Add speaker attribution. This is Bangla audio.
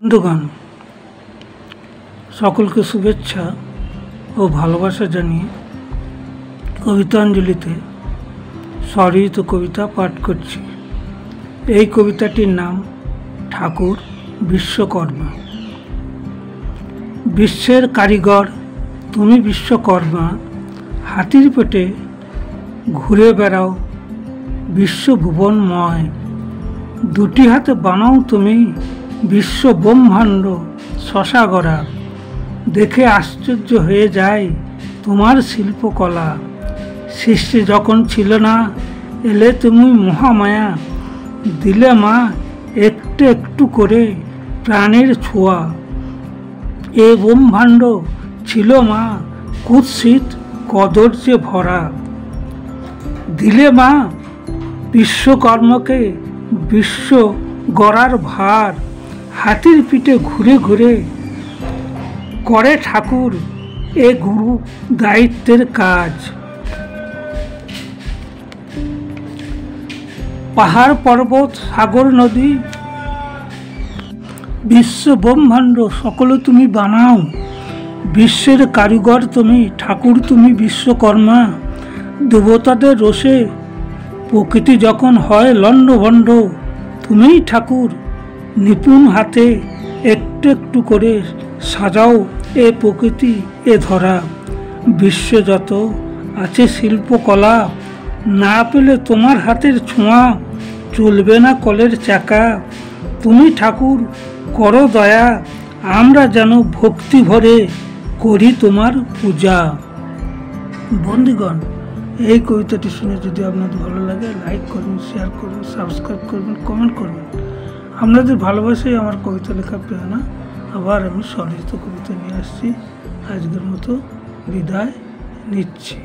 Speaker 1: বন্ধুগণ, সকলকে শুভেচ্ছা ও ভালোবাসা জানিয়ে কবিতাঞ্জলিতে স্বরচিত কবিতা পাঠ করছি। এই কবিতাটির নাম ঠাকুর বিশ্বকর্মা। বিশ্বের কারিগর তুমি বিশ্বকর্মা, হাতির পেটে ঘুরে বেড়াও বিশ্বভুবনময়। দুটি হাতে বানাও তুমি বিশ্ব ব্রহ্মাণ্ড শশাগড়া। দেখে আশ্চর্য হয়ে যায় তোমার শিল্পকলা। সৃষ্টি যখন ছিল না, এলে তুমি মহামায়া। দিলে মা একটু একটু করে প্রাণের ছোঁয়া। এ ব্রহ্মাণ্ড ছিল মা কুৎসিত কদর্যে ভরা। দিলে মা বিশ্বকর্মাকে বিশ্ব গড়ার ভার। হাতির পিঠে ঘুরে ঘুরে করে ঠাকুর এ গুরু দায়িত্বের কাজ। পাহাড় পর্বত সাগর নদী বিশ্ব ব্রহ্মাণ্ড সকলে তুমি বানাও। বিশ্বের কারিগর তুমি, ঠাকুর তুমি বিশ্বকর্মা। দেবতাদের রোষে প্রকৃতি যখন হয় লণ্ডভণ্ড, তুমিই ঠাকুর নিপুণ হাতে একটু একটু করে সাজাও এ প্রকৃতি এ ধরা। বিশ্বে যত আছে শিল্পকলা, না পেলে তোমার হাতের ছোঁয়া চলবে না কলের চাকা। তুমি ঠাকুর করো দয়া, আমরা যেন ভক্তি ভরে করি তোমার পূজা। বন্ধুগণ, এই কবিতাটি শুনে যদি আপনাদের ভালো লাগে, লাইক করবেন, শেয়ার করবেন, সাবস্ক্রাইব করবেন, কমেন্ট করবেন। আপনাদের ভালোবাসাই আমার কবিতা লেখা প্রেরণা। আবার আমি স্বরচিত কবিতা নিয়ে আসছি। আজকের মতো বিদায় নিচ্ছি।